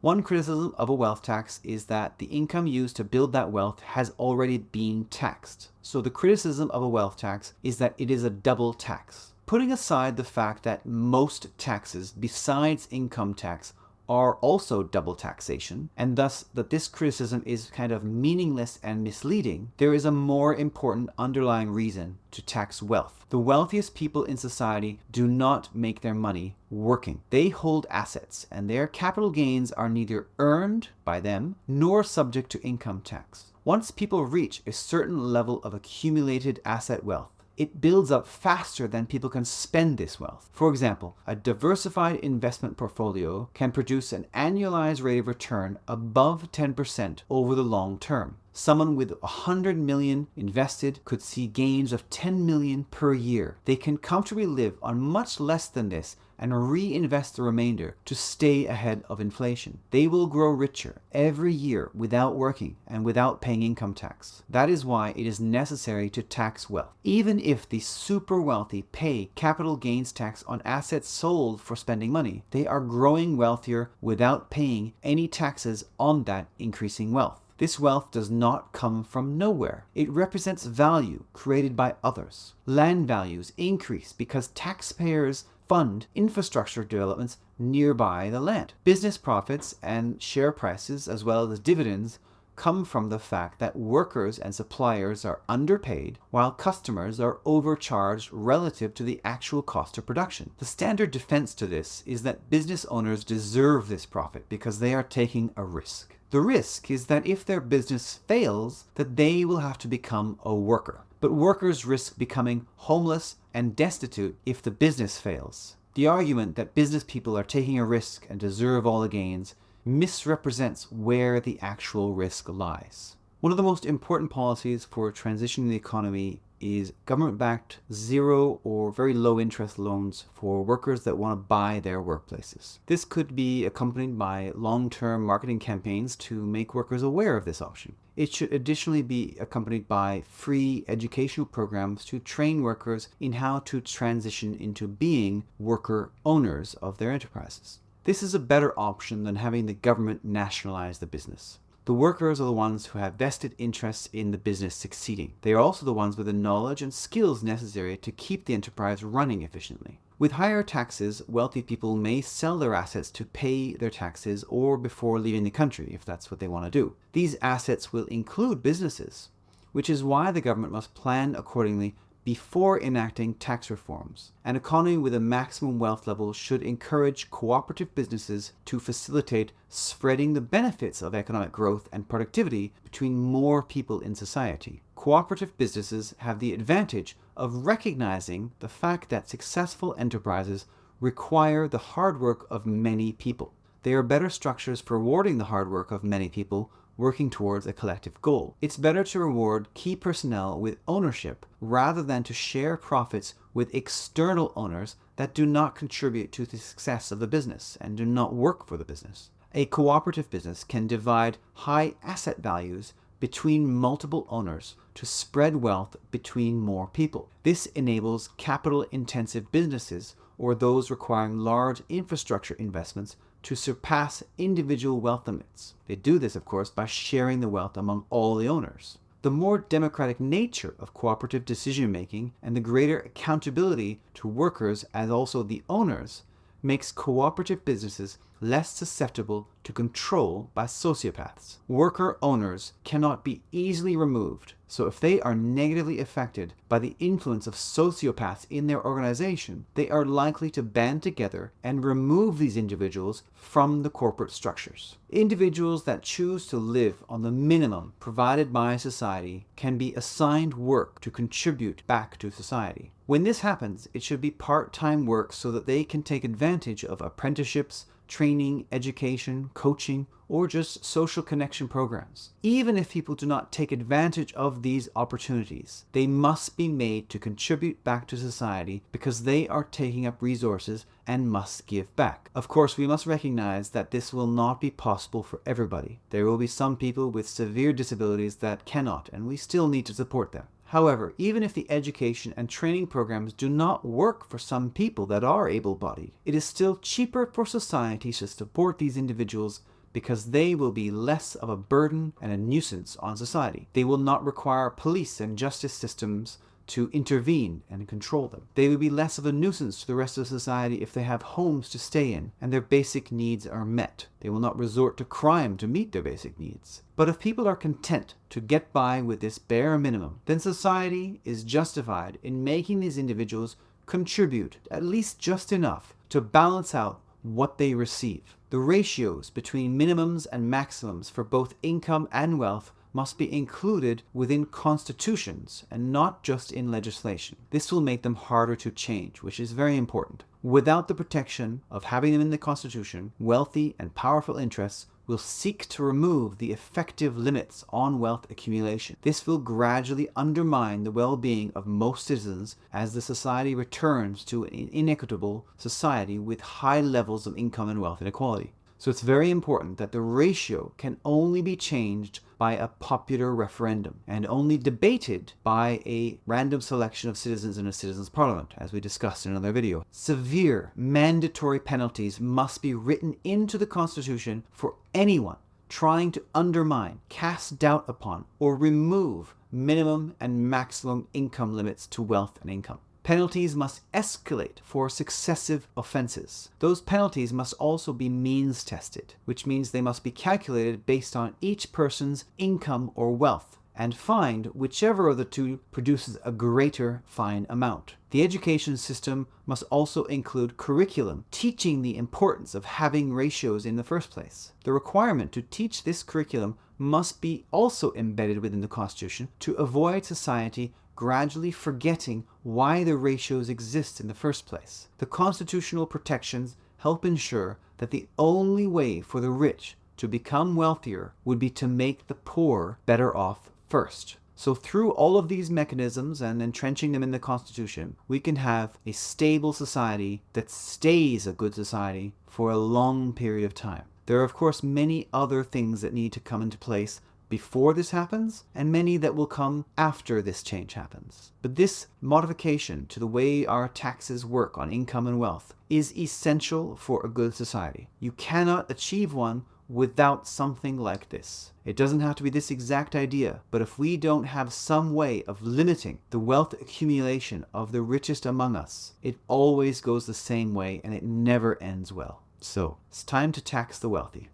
One criticism of a wealth tax is that the income used to build that wealth has already been taxed. So the criticism of a wealth tax is that it is a double tax. Putting aside the fact that most taxes besides income tax are also double taxation, and thus that this criticism is kind of meaningless and misleading, there is a more important underlying reason to tax wealth. The wealthiest people in society do not make their money working. They hold assets, and their capital gains are neither earned by them nor subject to income tax. Once people reach a certain level of accumulated asset wealth, it builds up faster than people can spend this wealth. For example, a diversified investment portfolio can produce an annualized rate of return above 10% over the long term. Someone with 100 million invested could see gains of 10 million per year. They can comfortably live on much less than this and reinvest the remainder to stay ahead of inflation. They will grow richer every year without working and without paying income tax. That is why it is necessary to tax wealth. Even if the super wealthy pay capital gains tax on assets sold for spending money, they are growing wealthier without paying any taxes on that increasing wealth. This wealth does not come from nowhere. It represents value created by others. Land values increase because taxpayers fund infrastructure developments nearby the land. Business profits and share prices, as well as dividends, come from the fact that workers and suppliers are underpaid while customers are overcharged relative to the actual cost of production. The standard defense to this is that business owners deserve this profit because they are taking a risk. The risk is that if their business fails, that they will have to become a worker. But workers risk becoming homeless and destitute if the business fails. The argument that business people are taking a risk and deserve all the gains misrepresents where the actual risk lies. One of the most important policies for transitioning the economy is government-backed zero or very low interest loans for workers that want to buy their workplaces. This could be accompanied by long-term marketing campaigns to make workers aware of this option. It should additionally be accompanied by free educational programs to train workers in how to transition into being worker owners of their enterprises. This is a better option than having the government nationalize the business. The workers are the ones who have vested interests in the business succeeding. They are also the ones with the knowledge and skills necessary to keep the enterprise running efficiently. With higher taxes, wealthy people may sell their assets to pay their taxes or before leaving the country, if that's what they want to do. These assets will include businesses, which is why the government must plan accordingly before enacting tax reforms. An economy with a maximum wealth level should encourage cooperative businesses to facilitate spreading the benefits of economic growth and productivity between more people in society. Cooperative businesses have the advantage of recognizing the fact that successful enterprises require the hard work of many people. They are better structures for rewarding the hard work of many people working towards a collective goal. It's better to reward key personnel with ownership rather than to share profits with external owners that do not contribute to the success of the business and do not work for the business. A cooperative business can divide high asset values between multiple owners to spread wealth between more people. This enables capital-intensive businesses or those requiring large infrastructure investments to surpass individual wealth limits. They do this, of course, by sharing the wealth among all the owners. The more democratic nature of cooperative decision-making and the greater accountability to workers as also the owners makes cooperative businesses less susceptible to control by sociopaths. Worker owners cannot be easily removed, so if they are negatively affected by the influence of sociopaths in their organization, they are likely to band together and remove these individuals from the corporate structures. Individuals that choose to live on the minimum provided by society can be assigned work to contribute back to society. When this happens, it should be part-time work so that they can take advantage of apprenticeships, training, education, coaching, or just social connection programs. Even if people do not take advantage of these opportunities, they must be made to contribute back to society because they are taking up resources and must give back. Of course, we must recognize that this will not be possible for everybody. There will be some people with severe disabilities that cannot, and we still need to support them. However, even if the education and training programs do not work for some people that are able-bodied, it is still cheaper for society to support these individuals because they will be less of a burden and a nuisance on society. They will not require police and justice systems to intervene and control them. They will be less of a nuisance to the rest of society if they have homes to stay in and their basic needs are met. They will not resort to crime to meet their basic needs. But if people are content to get by with this bare minimum, then society is justified in making these individuals contribute at least just enough to balance out what they receive. The ratios between minimums and maximums for both income and wealth must be included within constitutions and not just in legislation. This will make them harder to change, which is very important. Without the protection of having them in the Constitution, wealthy and powerful interests will seek to remove the effective limits on wealth accumulation. This will gradually undermine the well-being of most citizens as the society returns to an inequitable society with high levels of income and wealth inequality. So it's very important that the ratio can only be changed by a popular referendum and only debated by a random selection of citizens in a citizens' parliament, as we discussed in another video. Severe mandatory penalties must be written into the Constitution for anyone trying to undermine, cast doubt upon, or remove minimum and maximum income limits to wealth and income. Penalties must escalate for successive offenses. Those penalties must also be means tested, which means they must be calculated based on each person's income or wealth, and fined whichever of the two produces a greater fine amount. The education system must also include curriculum teaching the importance of having ratios in the first place. The requirement to teach this curriculum must be also embedded within the Constitution to avoid society gradually forgetting why the ratios exist in the first place. The constitutional protections help ensure that the only way for the rich to become wealthier would be to make the poor better off first. So through all of these mechanisms and entrenching them in the Constitution, we can have a stable society that stays a good society for a long period of time. There are, of course, many other things that need to come into place before this happens, and many that will come after this change happens. But this modification to the way our taxes work on income and wealth is essential for a good society. You cannot achieve one without something like this. It doesn't have to be this exact idea, but if we don't have some way of limiting the wealth accumulation of the richest among us, it always goes the same way and it never ends well. So, it's time to tax the wealthy.